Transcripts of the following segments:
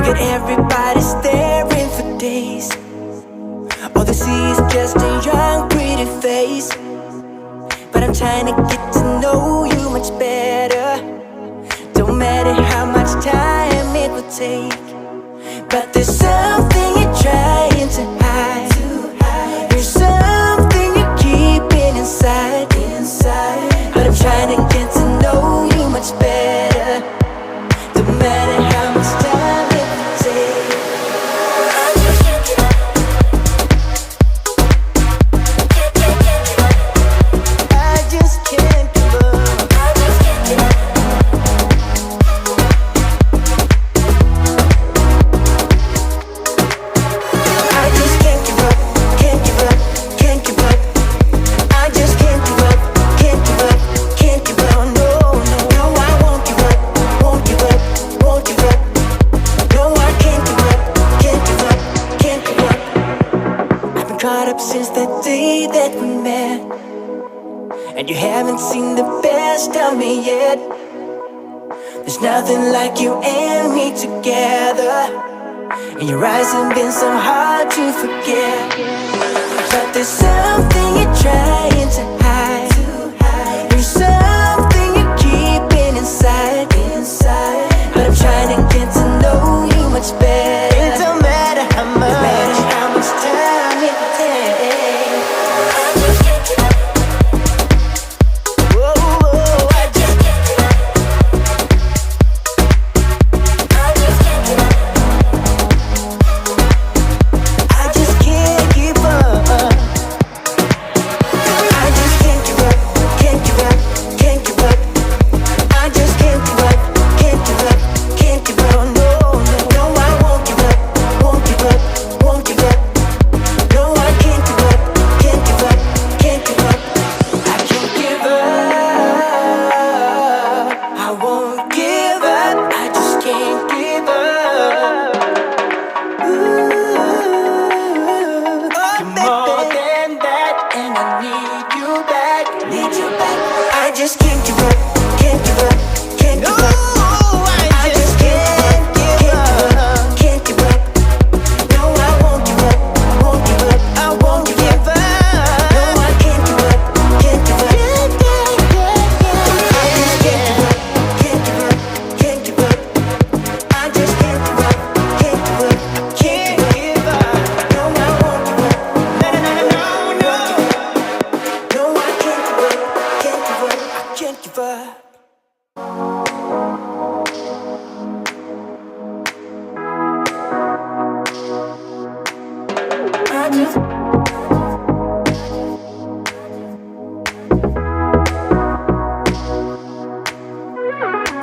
at everybody staring for days. All they see is just a young pretty face. But I'm trying to get to know you much better. Don't matter how much time it will take, but there's something you're trying to hide. There's something you're keeping inside. But I'm trying to get to know you much better. Don't matter how much time it will take. I just can't give up. I just can't give up, can't give up, can't give up. I just can't give up, can't give up, can't give up. No, no, no, I won't give up, won't give up, won't give up. No, I can't give up, can't give up, can't give up. I've been caught up since that day that we met, and you haven't seen the best of me yet. There's nothing like you and me together, and your eyes have been so hard to forget. But there's something you're trying to hide. There's something you're keeping inside. But I'm trying to get to know you much better. It don't matter how much, no matter how much time it takes. Whoa, whoa, I just can't give up. I just can't give up, can't give up, can't give up. I just can't give up, can't give up, can't give up. No, no, no, I won't give up, won't give up, won't give up. No, I can't give up, can't give up, can't give up. I can't give up. I won't give up. I just can't give up. Ooh, you're more than that, and I need you back, need you back. I just can't give up, can't give up, can't give up. I just can't give up, can't give up. No, I won't give up, won't give up, I won't give up. No, I can't give up, can't give up. I just can't give up, can't give up, can't give up. I just can't give up, can't give up, can't give up. No, I won't give up. No, I can't give up, can't give up, I can't give up. I just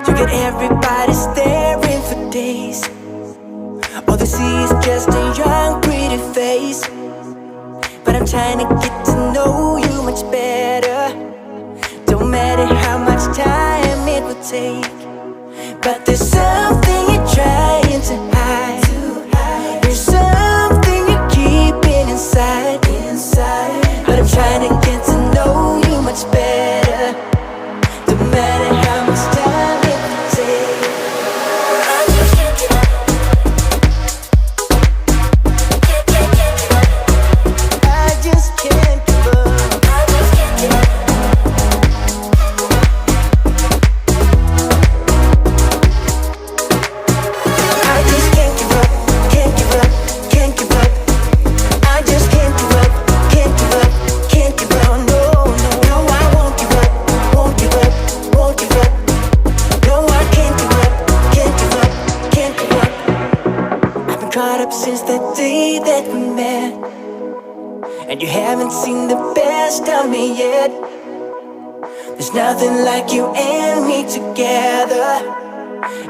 You get everybody staring for days. All they see is just a young pretty face. But I'm trying to get to know you much better. Don't matter how much time it will take, but there's something you're trying to hide. There's something you're keeping inside. But I'm trying to get to know you much better. Don't matter how much time it will take. I just can't give up. I just can't give up. I just can't give up. I just can't give up, can't give up, can't give up. I just can't give up, can't give up, can't give up. No, no, no, I won't give up, won't give up, won't give up. No, I can't give up, can't give up, can't give up. I've been caught up since that day that we met, and you haven't seen the best of me yet. There's nothing like you and me together,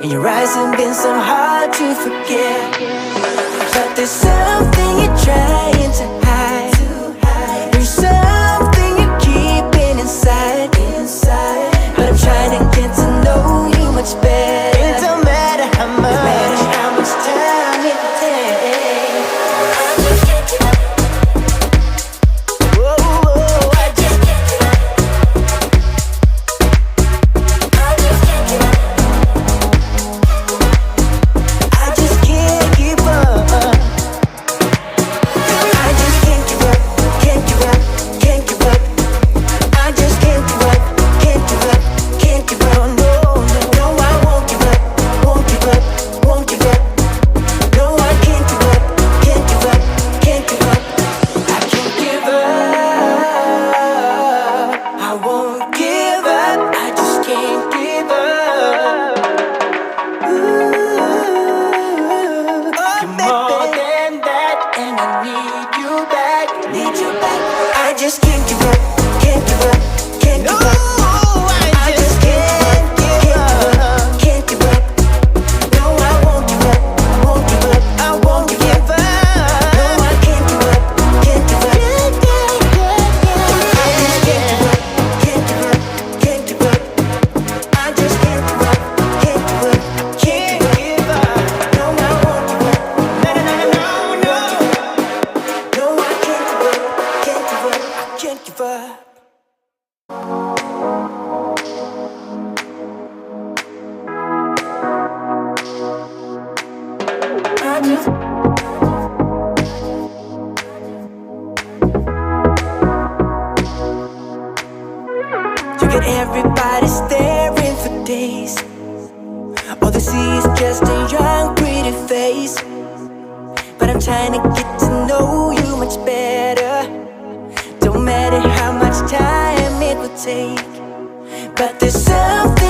and your eyes have been so hard to forget. But there's something you're trying to hide. There's something you're keeping inside. But I'm trying to get to know you much better. It don't matter how much, no matter how much time it takes. I just can't give up. Whoa, whoa, I just can't give up. I just can't give up. I just can't You got everybody staring for days. All they see is just a young, pretty face. But I'm trying to get to know you much better. Don't matter how much time it will take, but there's something